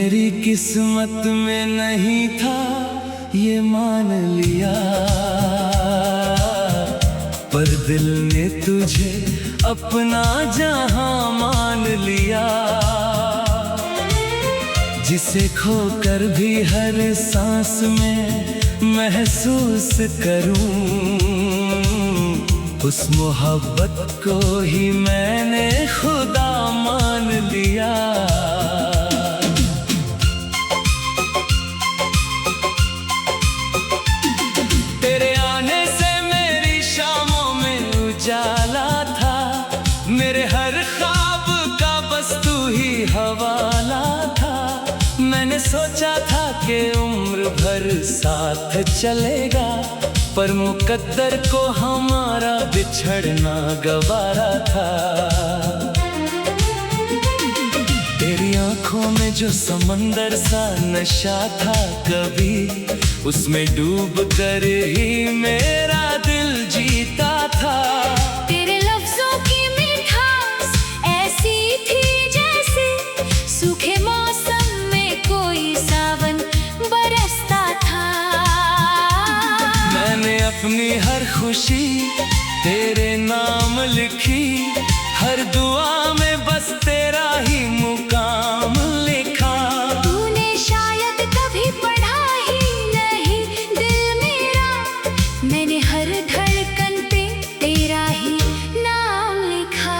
मेरी किस्मत में नहीं था ये मान लिया, पर दिल ने तुझे अपना जहां मान लिया। जिसे खोकर भी हर सांस में महसूस करूं, उस मोहब्बत को ही मैंने खुदा मान लिया। तेरे आने से मेरी शामों में उजाला था, मेरे हर ख्वाब का बस तू ही हवाला था। मैंने सोचा था कि उम्र भर साथ चलेगा, पर मुकद्दर को हमारा बिछड़ना गवारा था। तेरी आंखों में जो समंदर सा नशा था, कभी उसमें डूब कर ही मेरा दिल जीता था। तेरे लफ्जों की मिठास ऐसी थी जैसे सूखे मौसम में कोई सावन बरसता था। मैंने अपनी हर खुशी तेरे नाम लिखी, हर दुआ में बस तेरा ही मुकाम लिखा। तूने शायद कभी पढ़ा ही नहीं दिल मेरा, मैंने हर धड़कन पे तेरा ही नाम लिखा।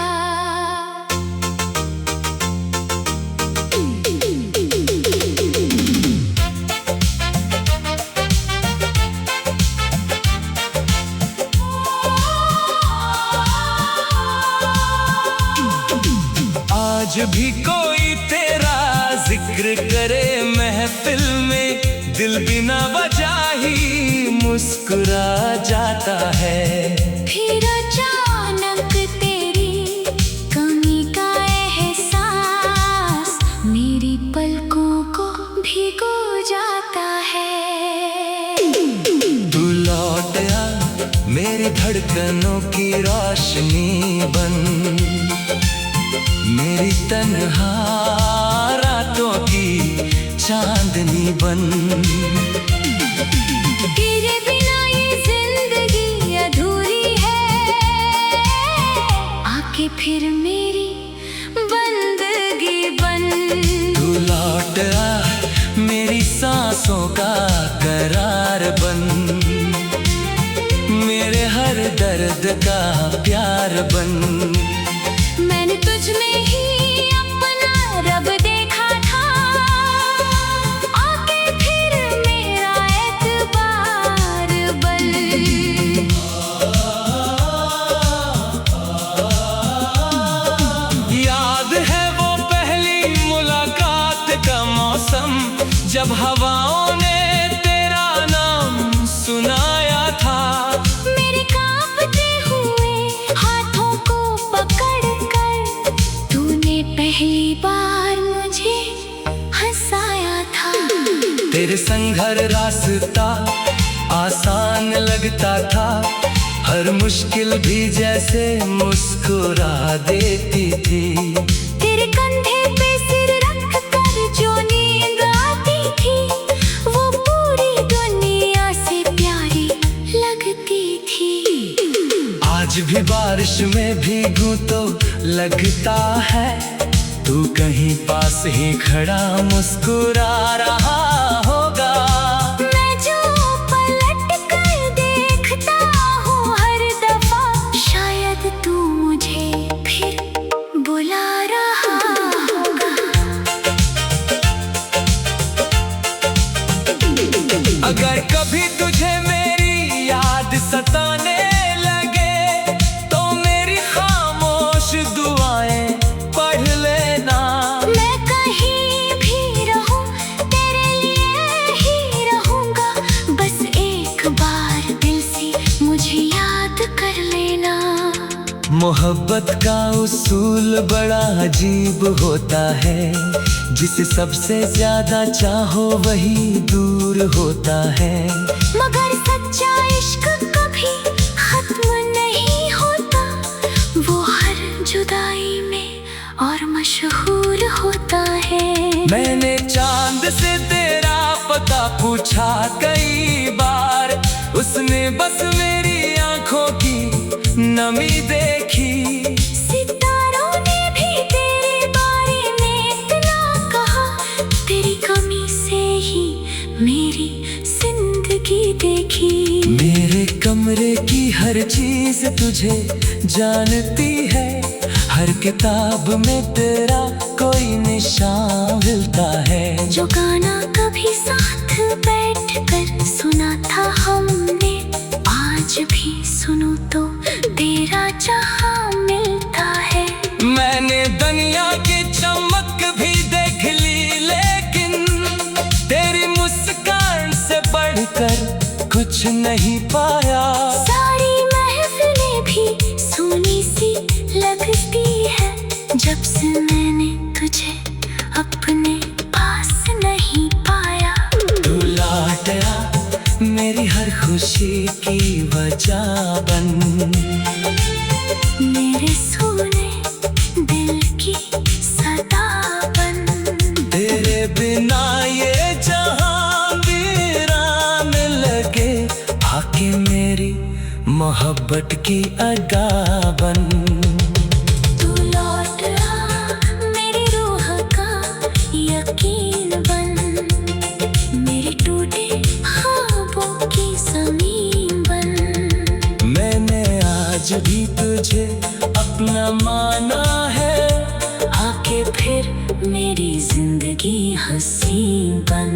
आज भी कोई तेरा जिक्र करे महफिल में, दिल बिना वजह ही मुस्कुरा जाता है। फिर अचानक तेरी कमी का एहसास मेरी पलकों को भिगो जाता है। तू लौट आ मेरी धड़कनों की रोशनी बन, मेरी तन्हा रातों की चांदनी बन। तेरे बिना ये जिंदगी अधूरी है, आके फिर मेरी बंदगी बन। तू लौट आ मेरी सांसों का करार बन, मेरे हर दर्द का प्यार बन। मैंने तुझ में ही अपना रब देखा था, आके फिर मेरा एतबार बन। याद है वो पहली मुलाकात का मौसम, जब हवाओं ने तेरा नाम सुनाया था। मेरे कांपते हुए हाथों को पकड़ कर तूने पहली बार मुझे हंसाया था। तेरे संग हर रास्ता आसान लगता था, हर मुश्किल भी जैसे मुस्कुरा देती थी। तेरे कंधे पे सिर रख कर जो नींद आती थी, वो पूरी दुनिया से प्यारी लगती थी। आज भी बारिश में भीगूं तो लगता है, तू कहीं पास ही खड़ा मुस्कुरा रहा होगा। मैं जो पलट कर देखता हूँ हर दफा, शायद तू मुझे फिर बुला रहा होगा। अगर कभी तुझे मेरी याद सताने लगे, तो मेरी खामोश दुआएं पढ़ लेना। मैं कहीं भी रहूं तेरे लिए ही रहूंगा, बस एक बार दिल से मुझे याद कर लेना। मोहब्बत का उसूल बड़ा अजीब होता है, जिसे सबसे ज्यादा चाहो वही दूर होता है। मगर सच्चा इश्क कभी खत्म नहीं होता, वो हर जुदाई में और मशहूर होता है। मैंने चांद से तेरा पता पूछा कई बार, उसने बस मेरी आंखों की नमी देखी। सितारों ने भी तेरे बारे में इतना कहा, तेरी कमी से ही मेरी जिंदगी देखी। मेरे कमरे की हर चीज तुझे जानती है, हर किताब में तेरा कोई निशान मिलता है। जो गाना कभी साथ बैठकर सुना था हमने, आज भी सुनो तो तेरा जहां मिलता है। मैंने दुनिया की चमक भी देख ली, लेकिन तेरी मुस्कान से बढ़कर कुछ नहीं पाया। सारी महफिलें भी सुनी सी लगती है, जब से मैंने तुझे अपने पास नहीं पाया। तू लौट आ मेरी हर खुशी की वजह बन, मेरे सोने दिल की सदा बन। तेरे बिना ये जहां वीरान लगे, आके मेरी मोहब्बत की अदा बन। तू लौट आ मेरी रूह का यकीन बन, मेरे टूटे ख्वाबों की ज़मीन बन। मैंने आज भी तुझे अपना माना है, आके फिर मेरी जिंदगी हसीन बन।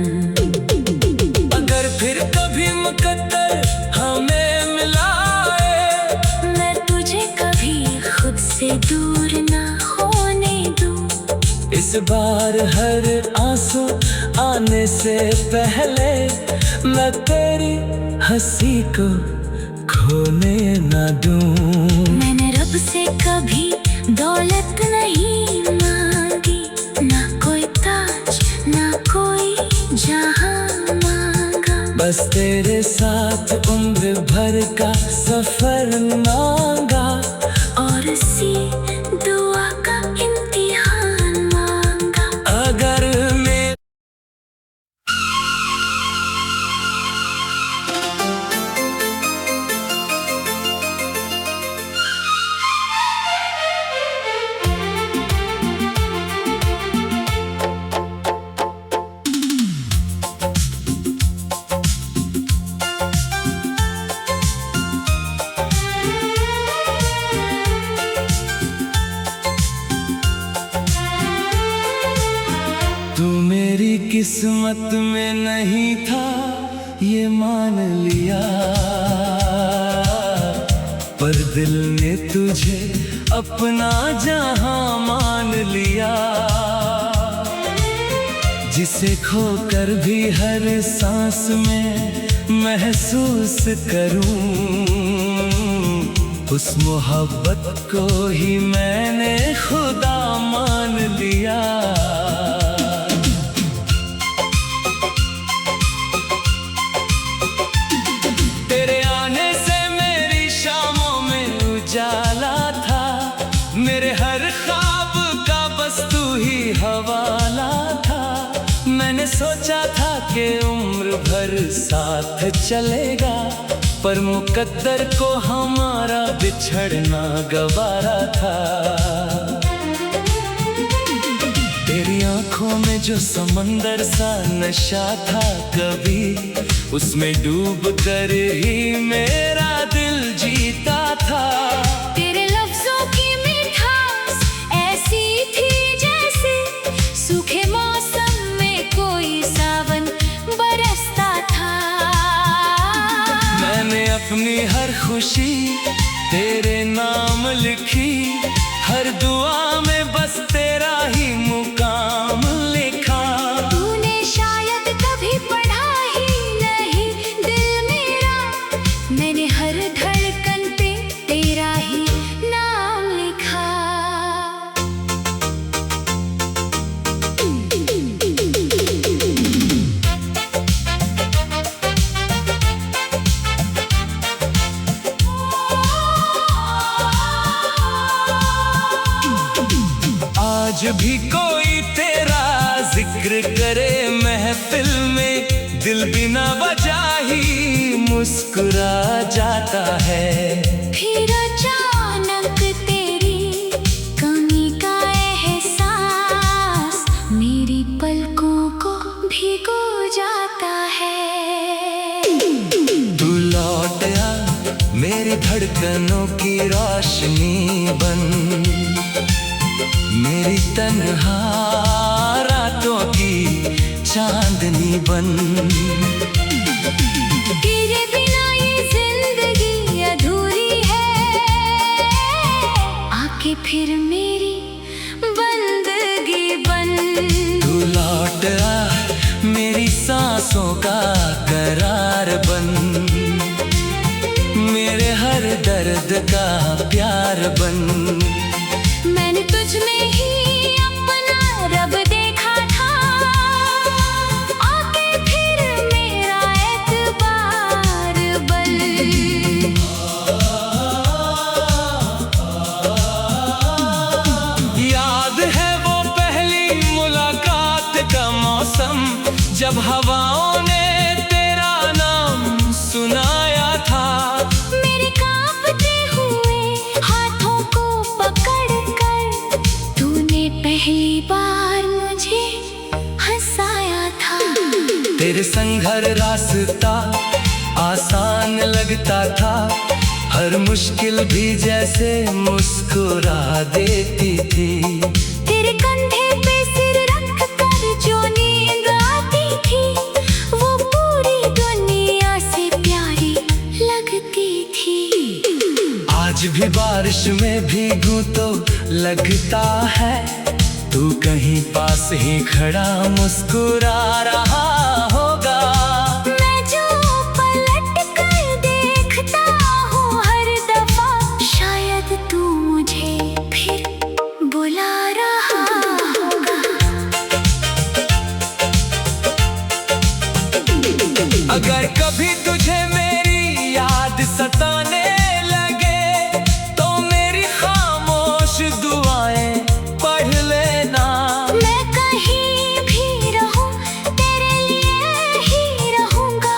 अगर फिर कभी मुकद्दर हमें मिलाए, मैं तुझे कभी खुद से दूर न होने दूँ। इस बार हर आंसू आने से पहले मैं तेरी हंसी को खोने न दूं। मैंने रब से कभी दौलत नहीं मांगी, ना कोई ताज ना कोई जहां मांगा। बस तेरे साथ उम्र भर का सफर मांगा, और इसी दुआ का इम्तिहान मांगा। अगर मैं तू मेरी किस्मत में नहीं था ये मान लिया, पर दिल ने तुझे अपना जहां मान लिया। जिसे खोकर भी हर सांस में महसूस करूं, उस मोहब्बत को ही मैंने खुदा मान लिया। तेरे आने से मेरी शामों में उजाला था, मेरे हर ख्वाब का बस तू ही हवाला था। मैंने सोचा था कि उम्र भर साथ चलेगा, पर मुकद्दर को हमारा बिछड़ना गवारा था। तेरी आंखों में जो समंदर सा नशा था, कभी उसमें डूब कर ही मेरा दिल जीता था। तेरे लफ्जों की मिठास ऐसी थी जैसे सूखे मौसम में कोई सावन बरसता था। मैंने अपनी हर खुशी तेरे नाम लिखी, हर दुआ में बस तेरा ही मुकाम लिखा। तूने शायद कभी पढ़ा ही नहीं दिल मेरा, मैंने हर धड़कन पे तेरा ही नाम लिखा। आज भी कोई तेरा जिक्र करे महफिल में, दिल बिना वजह ही मुस्कुरा जाता है। फिर अचानक तेरी कमी का एहसास मेरी पलकों को भिगो जाता है। तू लौट आ मेरी धड़कनों की रोशनी बन, मेरी तन्हा रातों की चांदनी बन। तेरे बिना ये जिंदगी अधूरी है, आके फिर मेरी बंदगी बन। तू लौट आ मेरी सांसों का करार बन, मेरे हर दर्द का प्यार बन। मैंने तुझ में ही अपना रब देखा था, आके फिर मेरा एतबार बन। याद है वो पहली मुलाकात का मौसम, जब हवाओं ने तेरा नाम सुनाया था। मेरे कांपते हुए हाथों को पकड़कर तूने पहली बार मुझे हंसाया था। तेरे संग हर रास्ता आसान लगता था, हर मुश्किल भी जैसे मुस्कुरा देती थी। तेरे कंधे पे सिर रख कर जो नींद आती थी, वो पूरी दुनिया से प्यारी लगती थी। आज भी बारिश में भीगूं तो लगता है, तू कहीं पास ही खड़ा मुस्कुरा रहा होगा। मैं जो पलट कर देखता हूँ हर दफा, शायद तू मुझे फिर बुला रहा होगा। अगर कभी तुझे मेरी याद सताने लगे, तो मेरी खामोश दुआएं पढ़ लेना। मैं कहीं भी रहूं तेरे लिए ही रहूंगा,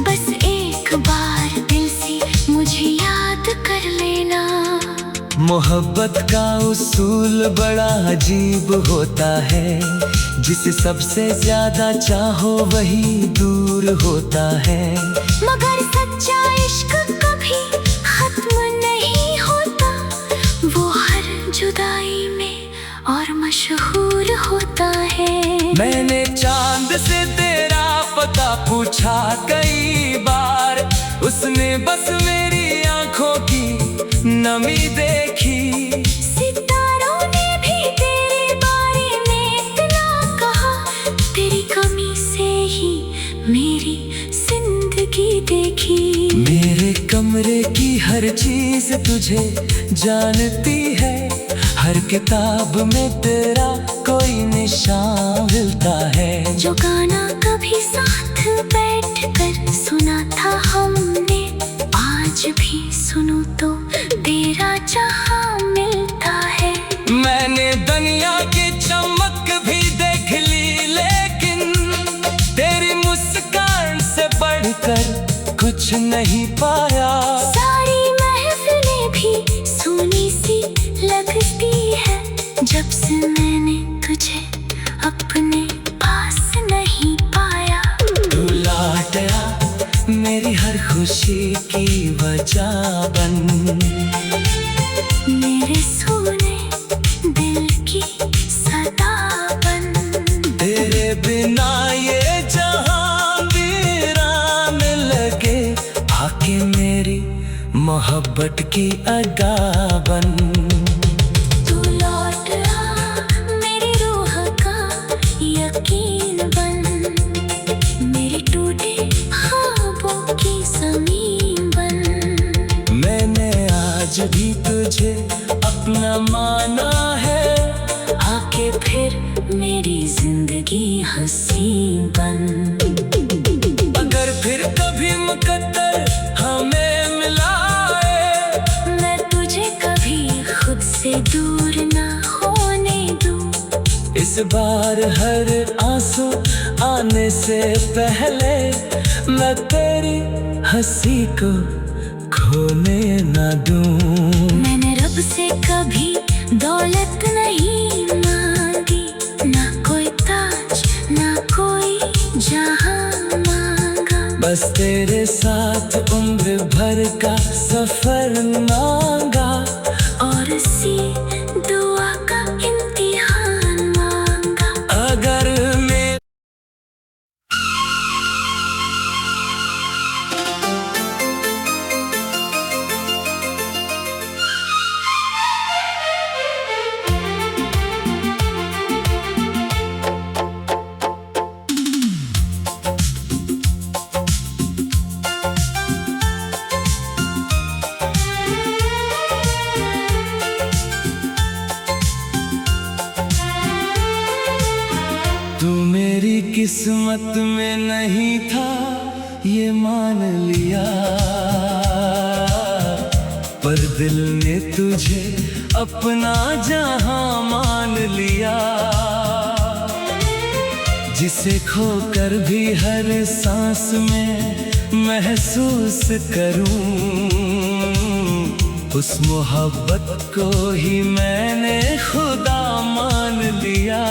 बस एक बार दिल से मुझे याद कर लेना। मोहब्बत का उसूल बड़ा अजीब होता है, जिसे सबसे ज्यादा चाहो वही दूर होता है। मगर सच्चा इश्क कभी खत्म नहीं होता, वो हर जुदाई में और मशहूर होता है। मैंने चांद से तेरा पता पूछा कई बार, उसने बस मेरी आंखों की नमी देखी। सितारों ने भी तेरे बारे में इतना कहा, तेरी कमी से ही मेरी जिंदगी देखी। मेरे कमरे की हर चीज तुझे जानती है, हर किताब में तेरा कोई निशान मिलता है। जो गाना कभी साथ बैठ कर सुना था हमने, आज भी सुनो तो तेरा जहां मिलता है। मैंने दुनिया की चमक भी देख ली, लेकिन तेरी मुस्कान से बढ़कर कुछ नहीं पाया। सारी महफिलें भी सोनी सी लगती है, जब से मैंने तुझे अपने पास नहीं पाया। तू लौट आ मेरी हर खुशी की वजह बन, मेरे सोने दिल की सदा बन। तेरे बिना ये जहां वीरान लगे, आके मेरी मोहब्बत की अदा बन। तू लौट आ मेरी रूह का यकीन बन, मेरे टूटे ख्वाबों की ज़मीन बन। मैंने आज भी तुझे अपना माना है, आके फिर मेरी जिंदगी हंसी बन। अगर फिर कभी मुकद्दर हमें मिलाए, मैं तुझे कभी खुद से दूर ना होने दूं। इस बार हर आंसू आने से पहले मैं तेरी हंसी को खोने ना दूं। मैंने रब से कभी दौलत नहीं मांगी, ना कोई ताज ना कोई जहां मांगा। बस तेरे साथ उम्र भर का सफर मांगा और इसी दुआ का इम्तिहान मांगा। अगर मैं तू मेरी किस्मत में नहीं था ये मान लिया, पर दिल ने तुझे अपना जहां मान लिया। जिसे खोकर भी हर सांस में महसूस करूं, उस मोहब्बत को ही मैंने खुदा मान लिया।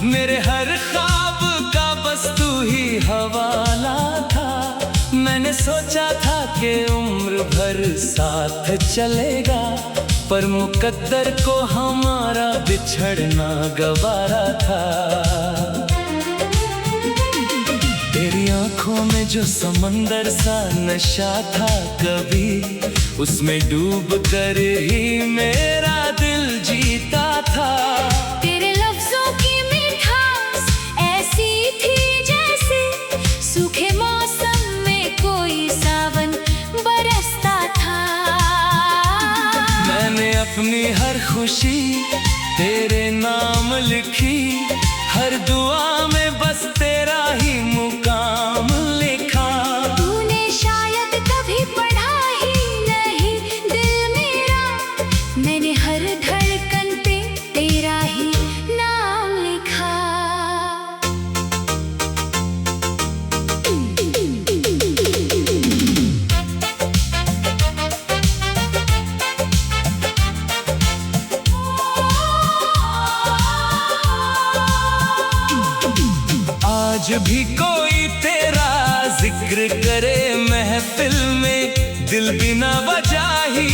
मेरे हर ख्वाब का बस तू ही हवाला था। मैंने सोचा था कि उम्र भर साथ चलेगा, पर मुकद्दर को हमारा बिछड़ना गवारा था। तेरी आंखों में जो समंदर सा नशा था, कभी उसमें डूब कर ही मेरा दिल जीता था। तेरे लफ्जों की मिठास ऐसी थी जैसे सूखे मौसम में कोई सावन बरसता था। मैंने अपनी हर खुशी तेरे नाम लिखी, हर दुआ में बस तेरा ही मुकाम लिखा। तूने शायद कभी पढ़ा ही नहीं दिल मेरा, मैंने हर धड़कन पे तेरा ही नाम लिखा। आज भी कोई तेरा जिक्र करे महफिल में, दिल बिना वजह ही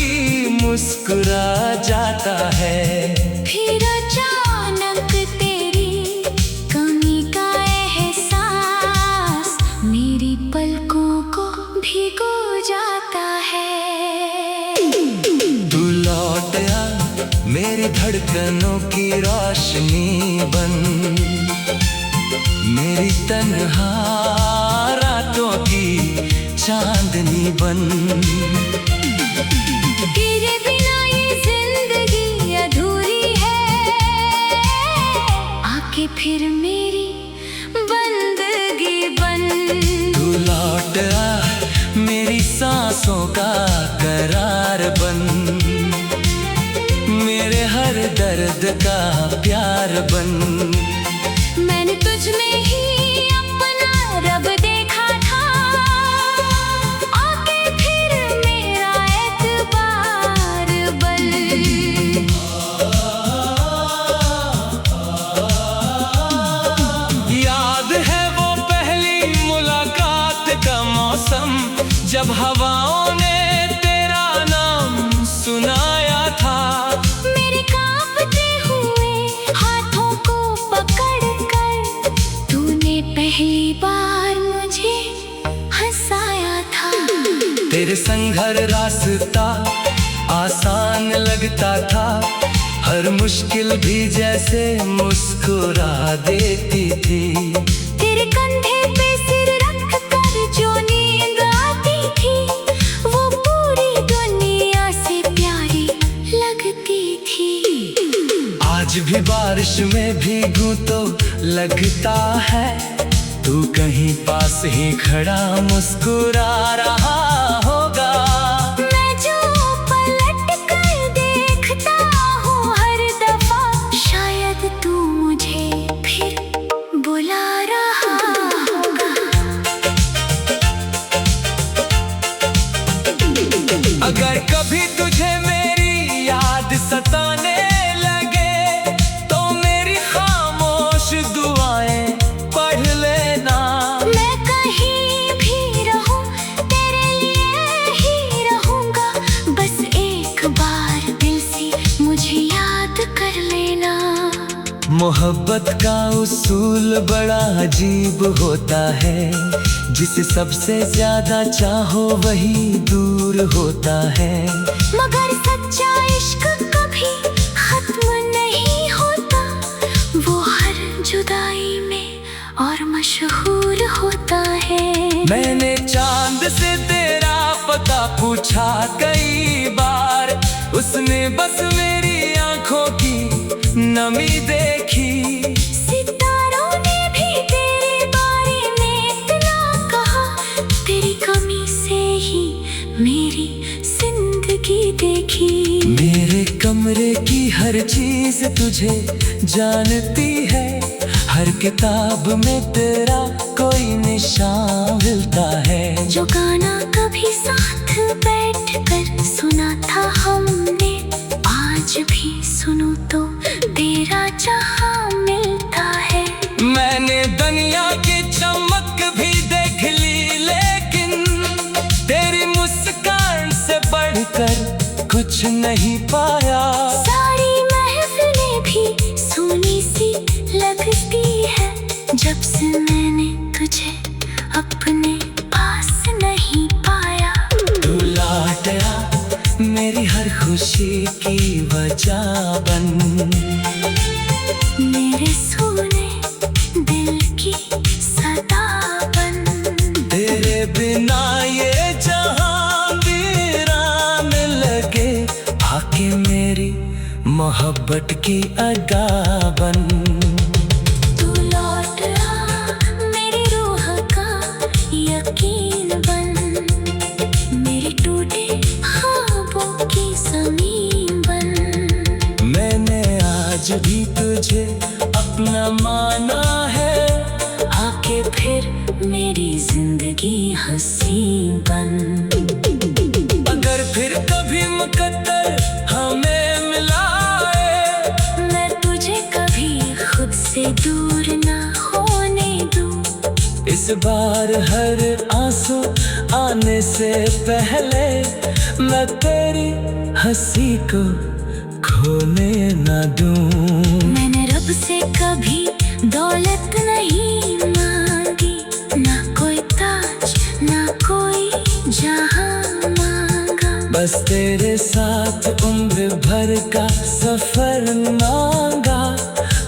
मुस्कुरा जाता है। फिर अचानक तेरी कमी का एहसास मेरी पलकों को भिगो जाता है। तू लौट आ मेरी धड़कनों की रोशनी बन, मेरी तन्हा रातों की चांदनी बन। तेरे बिना ये जिंदगी अधूरी है, आके फिर मेरी बंदगी बन। तू लौट आ मेरी सांसों का करार बन, मेरे हर दर्द का प्यार बन। मैंने तुझ में ही अपना रब देखा था, आके फिर मेरा एतबार बन। याद है वो पहली मुलाकात का मौसम, जब हवाओं ने तेरा नाम सुनाया था। मेरे कांपते हुए हाथों को पकड़कर तूने पहली बार मुझे हंसाया था। तेरे संग हर रास्ता आसान लगता था, हर मुश्किल भी जैसे मुस्कुरा देती थी। तेरे कंधे पे सिर रख कर जो नींद आती थी, वो पूरी दुनिया से प्यारी लगती थी। आज भी बारिश में भीगूं तो लगता है तू कहीं पास ही खड़ा मुस्कुरा रहा होगा। मैं जो पलट कर देखता हूँ हर दफा, शायद तू मुझे फिर बुला रहा होगा। अगर कभी तुझे मेरी याद सताने लगे तो मेरी खामोश दुआएं पढ़ लेना। मैं कहीं भी रहूं तेरे लिए ही रहूंगा, बस एक बार दिल से मुझे याद कर लेना। मोहब्बत का उसूल बड़ा अजीब होता है, जिसे सबसे ज्यादा चाहो वही दूर होता है। मगर सच्चा इश्क कभी खत्म नहीं होता, वो हर जुदाई में और मशहूर होता है। मैंने चांद से तेरा पता पूछा कई बार, उसने बस मेरी आंखों की नमी देखी। सितारों ने भी तेरे बारे में इतना कहा, तेरी कमी से ही मेरी जिंदगी देखी। मेरे कमरे की हर चीज तुझे जानती है, हर किताब में तेरा कोई निशान मिलता है। जो गाना कभी साथ बैठकर सुना था हमने, आज भी सुनो तो तेरा जहां मिलता है। मैंने दुनिया की चमक भी देख ली, लेकिन तेरी मुस्कान से बढ़कर कुछ नहीं पाया। सारी महफिलें भी सूनी सी लगती है, जब से मैंने तुझे अपने पास नहीं पाया। तू लौट आ मेरी हर खुशी की वजह बन, मेरे सोने दिल की सदा बन। तेरे बिना ये जहां वीरान लगे, आके मेरी मोहब्बत की अगा बन। तू लौट आ मेरी रूह का यकीन बन, मेरे टूटे ख्वाबों की ज़मीन बन। मैंने आज भी तुझे अपना माना है, आके फिर मेरी जिंदगी हंसी बन। अगर फिर कभी मुकद्दर हमें मिलाए, मैं तुझे कभी खुद से दूर ना होने दूँ। इस बार हर आंसू आने से पहले मैं तेरी हंसी को खोने ना दूं। मैंने रब से कभी दौलत नहीं मांगी, ना कोई ताज ना कोई जहां मांगा। बस तेरे साथ उम्र भर का सफर मांगा,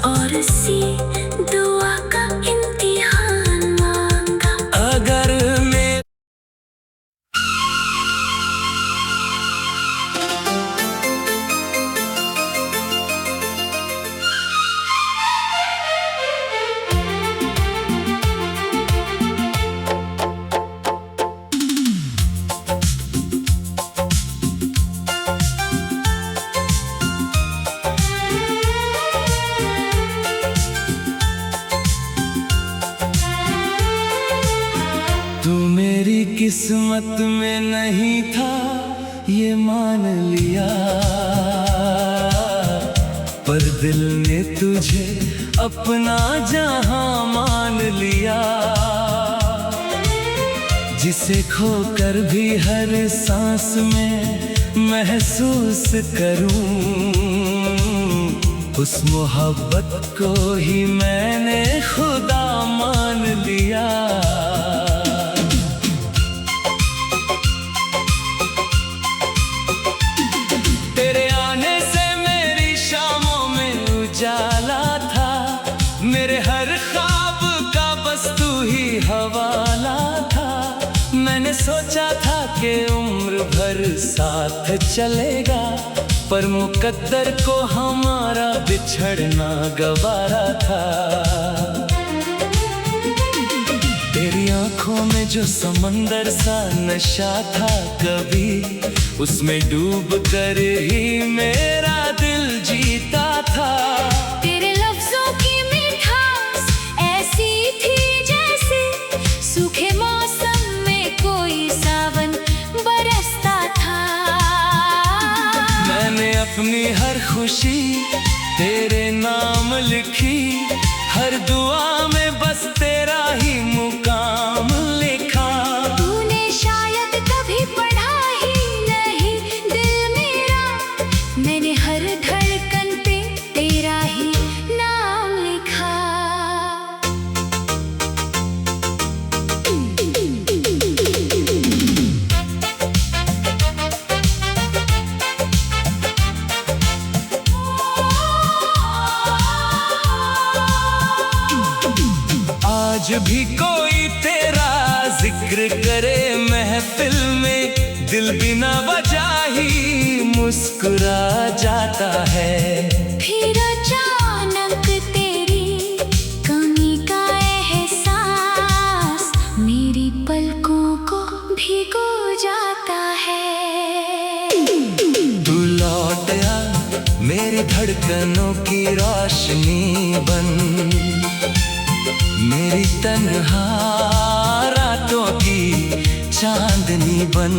और इसी दुआ का इम्तिहान मांगा। अगर मैं तू मेरी किस्मत में नहीं था ये मान लिया, पर दिल ने तुझे अपना जहां मान लिया। जिसे खोकर भी हर सांस में महसूस करूं, उस मोहब्बत को ही मैंने खुदा मान लिया। तेरे आने से मेरी शामों में उजाला था, मेरे हर ख्वाब का बस तू ही हवाला था। मैंने सोचा था कि उम्र भर साथ चलेगा, पर मुकद्दर को हमारा बिछड़ना गवारा था। आंखों में जो समंदर सा नशा था, कभी उसमें डूब कर ही मेरा दिल जीता था। तेरे लफ्जों की मिठास ऐसी थी जैसे सूखे मौसम में कोई सावन बरसता था। मैंने अपनी हर खुशी तेरे नाम लिखी, हर दुआ में बस तेरा ही मुकाम लिखा। तूने शायद कभी पढ़ा ही नहीं दिल मेरा, मैंने हर धड़कन पे तेरा ही नाम लिखा। आज भी कोई तेरा जिक्र करे महफिल में, दिल बिना वजह ही मुस्कुरा जाता है। फिर अचानक तेरी कमी का एहसास मेरी पलकों को भिगो जाता है। तू लौट आ मेरी धड़कनों की रोशनी बन, मेरी तन्हा रातों की चांदनी बन।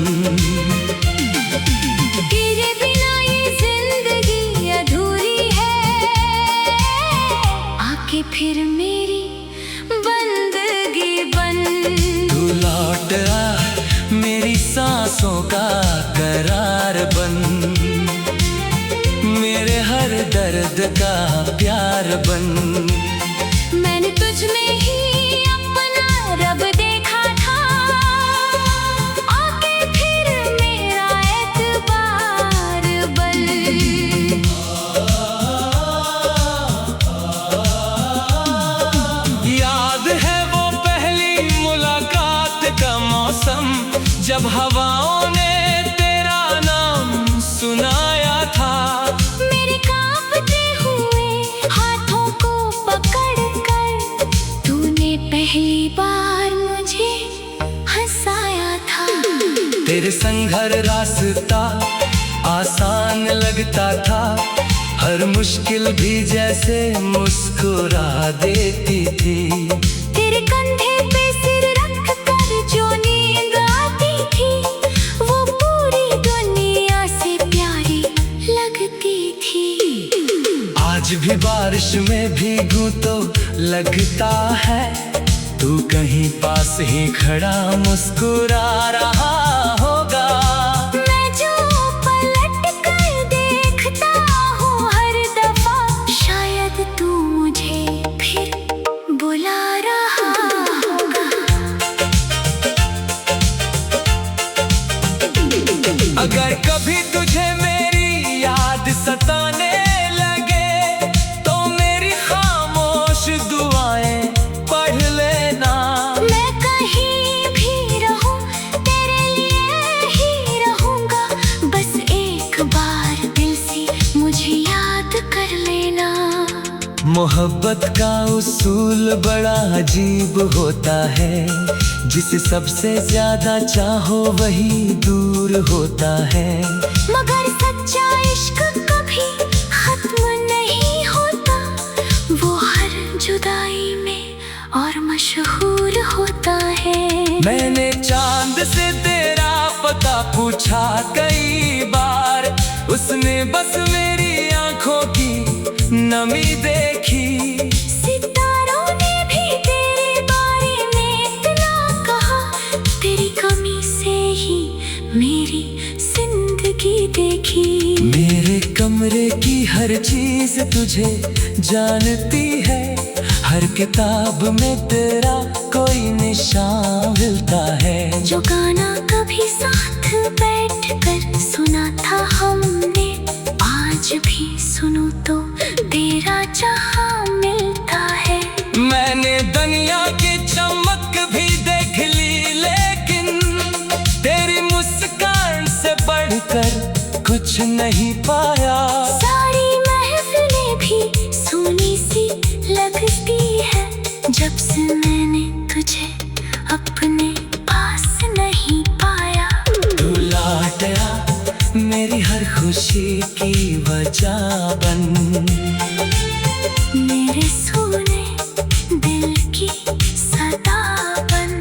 तेरे बिना ये जिंदगी अधूरी है, आके फिर मेरी बंदगी बन। तू लौट आ मेरी सांसों का करार बन, मेरे हर दर्द का प्यार बन। मैंने तुझ में ही अपना रब देखा था, आके फिर मेरा एतबार बन। याद है वो पहली मुलाकात का मौसम, जब हवाओं ने तेरा नाम सुनाया था। मेरे कांपते हुए हाथों को पकड़कर तूने पहली बार मुझे हंसाया था। तेरे संग हर रास्ता आसान लगता था, हर मुश्किल भी जैसे मुस्कुरा देती थी। तेरे कंधे पे सिर रख कर जो नींद आती थी, वो पूरी दुनिया से प्यारी लगती थी। आज भी बारिश में भीगूं तो लगता है, तू कहीं पास ही खड़ा मुस्कुरा रहा होगा। मैं जो पलट कर देखता हूँ हर दफा, शायद तू मुझे फिर बुला रहा होगा। अगर कभी तुझे मेरी याद सताने लगे, तो मेरी खामोश दुआएं पढ़ लेना। मैं कहीं भी रहूं तेरे लिए ही रहूंगा, बस एक बार दिल से मुझे याद कर लेना। मोहब्बत का उसूल बड़ा अजीब होता है, जिसे सबसे ज्यादा चाहो वही दूर होता है। मगर सच्चा इश्क कभी खत्म नहीं होता, वो हर जुदाई में और मशहूर होता है। मैंने चांद से तेरा पता पूछा कई बार, उसने बस मेरी आंखों की नमी देखी। सितारों ने भी तेरे बारे में इतना कहा, तेरी कमी से ही मेरी जिंदगी देखी। मेरे कमरे की हर चीज तुझे जानती है, हर किताब में तेरा कोई निशान मिलता है। जो गाना कभी साथ बैठकर सुना था हमने, आज भी सुनो तो तेरा जहां मिलता है। मैंने दुनिया की चमक भी देख ली, लेकिन तेरी मुस्कान से बढ़कर कुछ नहीं पाया। सारी महफिलें भी सूनी सी लगती है, जब से मैंने तुझे अपने की वजह बन। मेरे सोने दिल की सदा बन।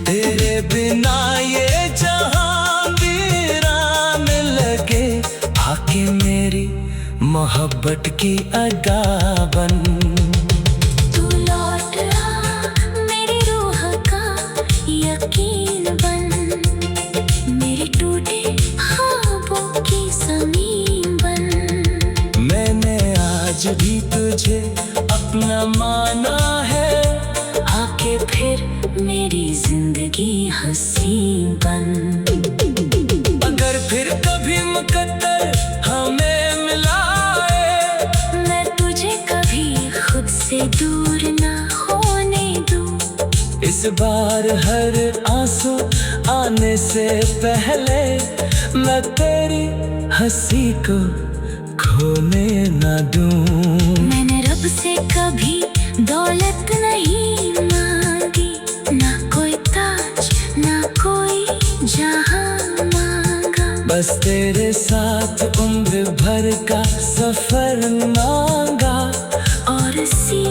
तेरे बिना ये जहां वीरान लगे, आके मेरी मोहब्बत की अदा बन। तू लौट आ मेरी रूह का यकीन बन। मेरे टूटे ख्वाबों की ज़मीन बन। मैंने आज भी तुझे अपना माना है, आके फिर मेरी जिंदगी हंसी बन। अगर फिर कभी मुकद्दर हमें मिलाए, मैं तुझे कभी खुद से दूर ना होने दूँ। इस बार हर आंसू आने से पहले मैं तेरी हंसी को खोने ना दूं। मैंने रब से कभी दौलत नहीं मांगी, ना कोई ताज ना कोई जहां मांगा। बस तेरे साथ उम्र भर का सफर मांगा। और सी